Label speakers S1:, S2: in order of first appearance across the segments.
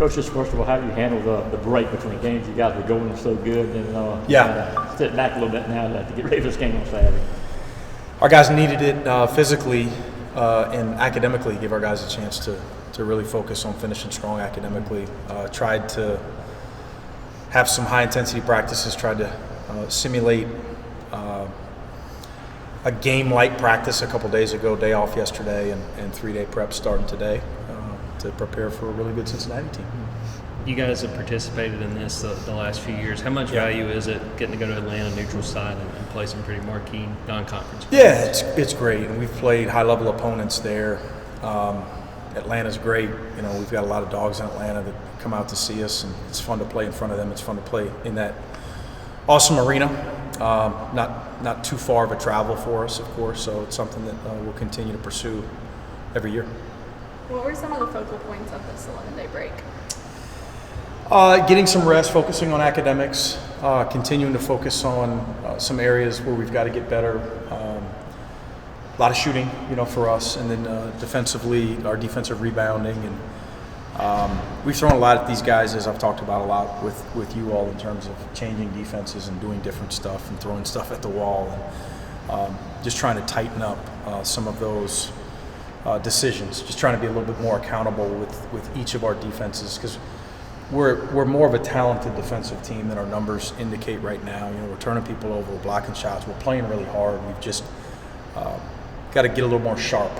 S1: Coach, just first of all, how do you handle the break between games? You guys were going so good, and sitting back a little bit now to get ready for this game on Saturday.
S2: Our guys needed it physically and academically. Give our guys a chance to really focus on finishing strong academically. Tried to have some high intensity practices. Tried to simulate a game-like practice a couple days ago. Day off yesterday, and 3-day prep starting today to prepare for a really good Cincinnati team.
S3: You guys have participated in this the last few years. How much value is it getting to go to Atlanta neutral side and play some pretty marquee non-conference games?
S2: Yeah, it's great, and we've played high-level opponents there. Atlanta's great. You know, we've got a lot of dogs in Atlanta that come out to see us, and it's fun to play in front of them. It's fun to play in that awesome arena. Not too far of a travel for us, of course, so it's something that we'll continue to pursue every year.
S4: What were some of the focal points of this 11-day break?
S2: Getting some rest, focusing on academics, continuing to focus on some areas where we've got to get better. A lot of shooting, for us, and then defensively, our defensive rebounding, and we've thrown a lot at these guys, as I've talked about a lot with you all, in terms of changing defenses and doing different stuff and throwing stuff at the wall, and just trying to tighten up some of those decisions. Just trying to be a little bit more accountable with each of our defenses, because we're more of a talented defensive team than our numbers indicate right now. We're turning people over, we're blocking shots, we're playing really hard. We've just got to get a little more sharp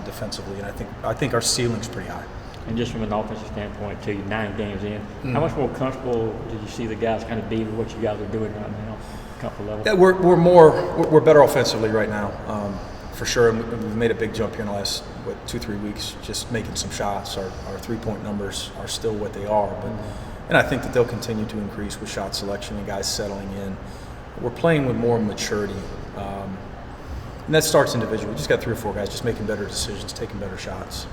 S2: defensively, and I think our ceiling's pretty high.
S1: And just from an offensive standpoint, too, 9 games in, how much more comfortable did you see the guys kind of be with what you guys are doing right now, comfort level?
S2: Yeah, we're better offensively right now, for sure. And we've made a big jump here in the last 2-3 weeks, just making some shots. Our 3-point numbers are still what they are, and I think that they'll continue to increase with shot selection and guys settling in. We're playing with more maturity, and that starts individually. We just got 3 or 4 guys just making better decisions, taking better shots.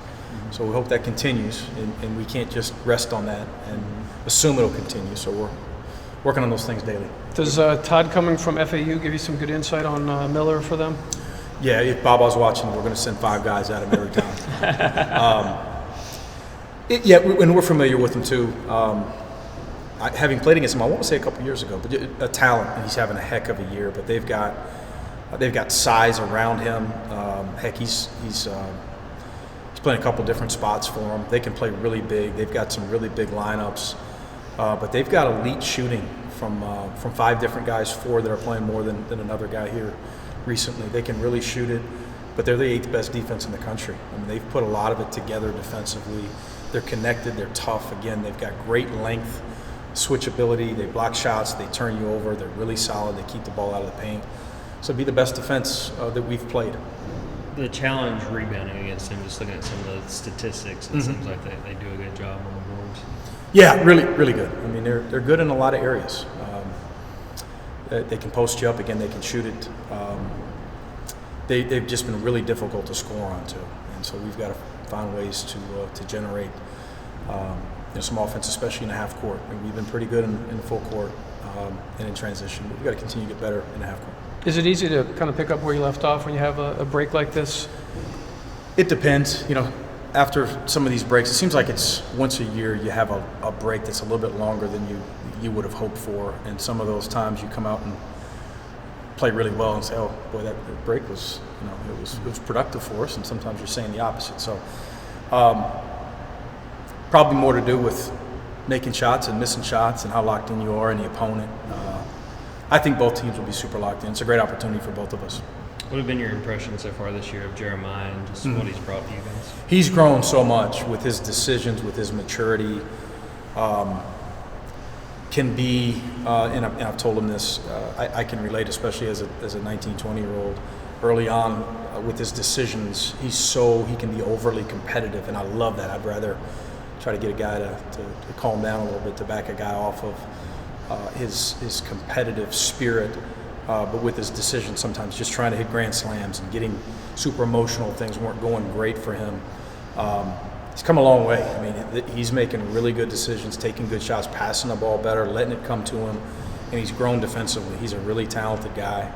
S2: So we hope that continues, and we can't just rest on that and assume it'll continue. So we're working on those things daily.
S5: Does Todd coming from FAU give you some good insight on Miller for them?
S2: Yeah, if Baba's watching, we're going to send 5 guys at him every time. And we're familiar with him too. Having played against him, I won't say a couple years ago, but a talent, and he's having a heck of a year. But they've got size around him. He's playing a couple different spots for them. They can play really big. They've got some really big lineups, but they've got elite shooting from 5 different guys, 4 that are playing more than another guy here recently. They can really shoot it, but they're the 8th best defense in the country. I mean, they've put a lot of it together defensively. They're connected. They're tough. Again, they've got great length, switchability. They block shots. They turn you over. They're really solid. They keep the ball out of the paint. So it'd be the best defense that we've played.
S3: The challenge rebounding against them, just looking at some of the statistics, it seems like they do a good job on the boards.
S2: Yeah, really, really good. I mean, they're good in a lot of areas. They can post you up. Again, they can shoot it. They've just been really difficult to score on too, and so we've got to find ways to generate some offense, especially in the half court. And we've been pretty good in the full court and in transition, but we've got to continue to get better in the half court.
S5: Is it easy to kind of pick up where you left off when you have a break like this?
S2: It depends. After some of these breaks, it seems like it's once a year you have a break that's a little bit longer than you would have hoped for. And some of those times you come out and play really well and say, oh, boy, that break was, it was productive for us. And sometimes you're saying the opposite. So probably more to do with making shots and missing shots and how locked in you are and the opponent. I think both teams will be super locked in. It's a great opportunity for both of us.
S3: What have been your impressions so far this year of Jeremiah and just what he's brought to you guys?
S2: He's grown so much with his decisions, with his maturity. Can be, and I've told him this, I can relate, especially as a 19, 20-year-old. Early on with his decisions, he can be overly competitive, and I love that. I'd rather try to get a guy to calm down a little bit, to back a guy off of his competitive spirit, but with his decisions sometimes just trying to hit grand slams and getting super emotional. Things weren't going great for him. He's come a long way. I mean, he's making really good decisions, taking good shots, passing the ball better, letting it come to him, and he's grown defensively. He's a really talented guy.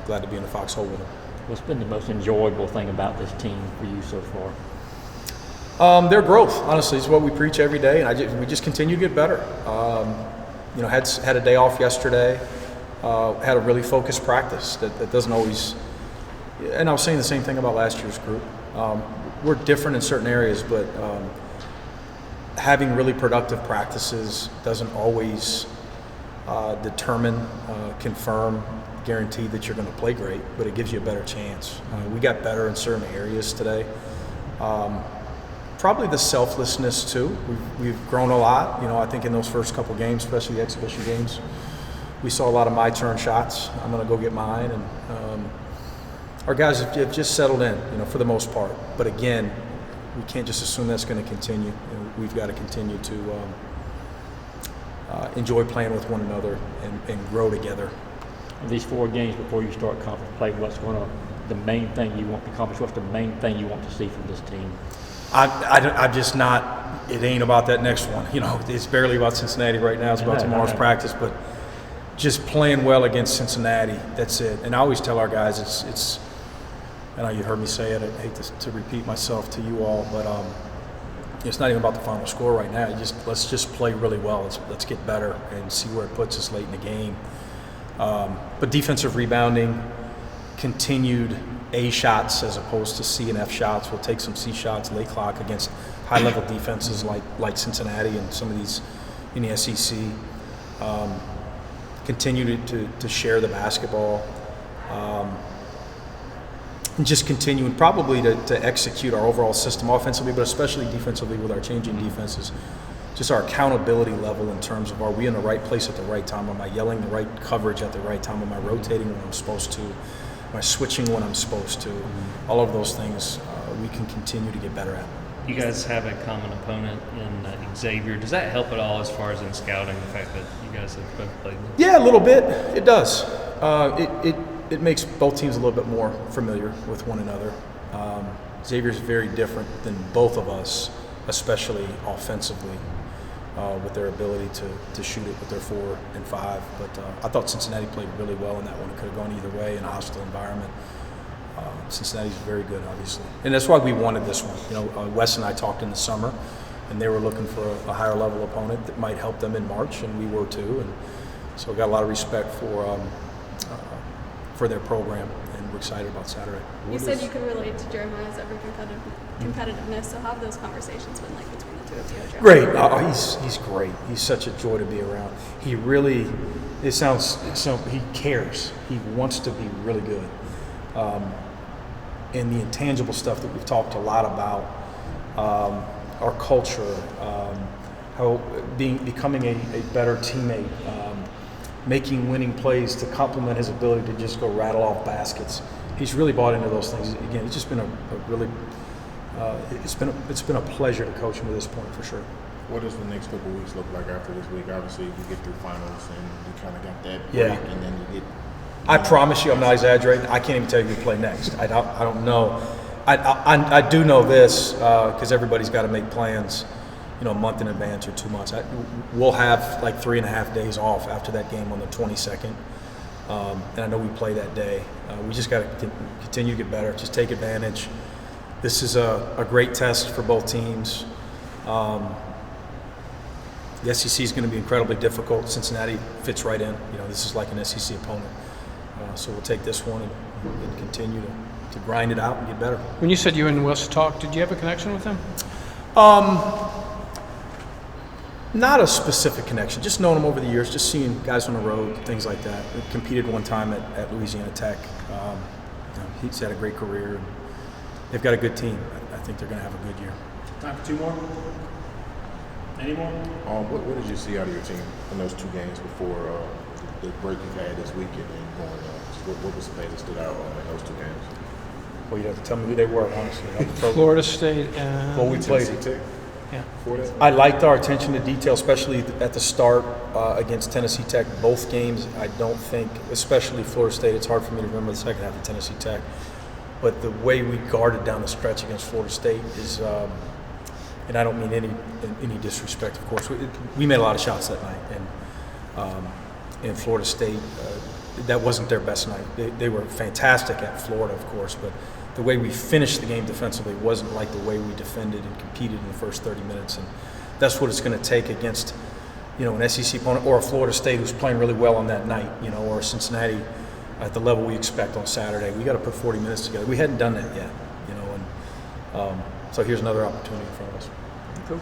S2: Glad to be in the foxhole with him.
S1: What's been the most enjoyable thing about this team for you so far?
S2: Their growth, honestly, is what we preach every day, and we just continue to get better. Had a day off yesterday. Had a really focused practice that doesn't always. And I was saying the same thing about last year's group. We're different in certain areas, but having really productive practices doesn't always determine, confirm, guarantee that you're going to play great, but it gives you a better chance. We got better in certain areas today. Probably the selflessness too. We've grown a lot. I think in those first couple games, especially the exhibition games, we saw a lot of my turn shots. I'm going to go get mine, and our guys have just settled in, for the most part. But again, we can't just assume that's going to continue. We've got to continue to enjoy playing with one another and grow together.
S1: These 4 games before you start conference play, the main thing you want to accomplish? What's the main thing you want to see from this team?
S2: I'm just not. It ain't about that next one. It's barely about Cincinnati right now. It's about tomorrow's practice, but just playing well against Cincinnati. That's it. And I always tell our guys, it's. I know you heard me say it. I hate to repeat myself to you all, but it's not even about the final score right now. Let's just play really well. Let's get better and see where it puts us late in the game. But defensive rebounding, continued A shots as opposed to C and F shots. We'll take some C shots late clock against high-level defenses like Cincinnati and some of these in the SEC. Continue to share the basketball. And just continuing probably to execute our overall system offensively, but especially defensively with our changing defenses. Just our accountability level in terms of, are we in the right place at the right time? Am I yelling the right coverage at the right time? Am I rotating when I'm supposed to? Am I switching when I'm supposed to? All of those things we can continue to get better at.
S3: You guys have a common opponent in Xavier. Does that help at all as far as in scouting, the fact that you guys have both played them?
S2: Yeah, a little bit. It does. It makes both teams a little bit more familiar with one another. Xavier's very different than both of us, especially offensively, with their ability to shoot it with their 4 and 5. But I thought Cincinnati played really well in that one. It could have gone either way in a hostile environment. Cincinnati's very good, obviously. And that's why we wanted this one. Wes and I talked in the summer, and they were looking for a higher level opponent that might help them in March, and we were too. And so we got a lot of respect for their program, and we're excited about Saturday.
S4: You said you could relate to Jeremiah's ever competitiveness, so how have those conversations been like between the two of you?
S2: Great. He's great. He's such a joy to be around. He really, he cares. He wants to be really good. And the intangible stuff that we've talked a lot about, our culture, how becoming a better teammate, making winning plays to complement his ability to just go rattle off baskets. He's really bought into those things. Again, it's just been a really it's been a pleasure to coach him to this point for sure.
S6: What does the next couple of weeks look like after this week? Obviously, you get through finals and you kind of got that break, and then you get.
S2: I promise you, I'm not exaggerating. I can't even tell you who play next. I don't know. I do know this because everybody's got to make plans, a month in advance or 2 months. We'll have like 3.5 days off after that game on the 22nd, and I know we play that day. We just got to continue to get better. Just take advantage. This is a great test for both teams. The SEC is going to be incredibly difficult. Cincinnati fits right in. This is like an SEC opponent. So we'll take this one and continue to grind it out and get better.
S5: When you said you and Wes talked, did you have a connection with him?
S2: Not a specific connection. Just knowing him over the years, just seeing guys on the road, things like that. We competed one time at Louisiana Tech. He's had a great career. And they've got a good team. I think they're going to have a good year.
S7: Time for 2 more? Any more?
S6: What did you see out of your team in those 2 games before the break you had this weekend and going on? What was the thing that stood out in those 2 games?
S2: Well, you'd have to tell me who they were, honestly.
S5: Florida State and
S2: well, we played.
S6: Tech?
S5: Yeah.
S2: I liked our attention to detail, especially at the start against Tennessee Tech. Both games, I don't think, especially Florida State, it's hard for me to remember the second half of Tennessee Tech. But the way we guarded down the stretch against Florida State is, and I don't mean any disrespect, of course. We made a lot of shots that night, and in Florida State, that wasn't their best night. They were fantastic at Florida, of course, but the way we finished the game defensively wasn't like the way we defended and competed in the first 30 minutes. And that's what it's going to take against, an SEC opponent or a Florida State who's playing really well on that night, or Cincinnati at the level we expect on Saturday. We got to put 40 minutes together. We hadn't done that yet, and so here's another opportunity in front of us.
S5: Cool.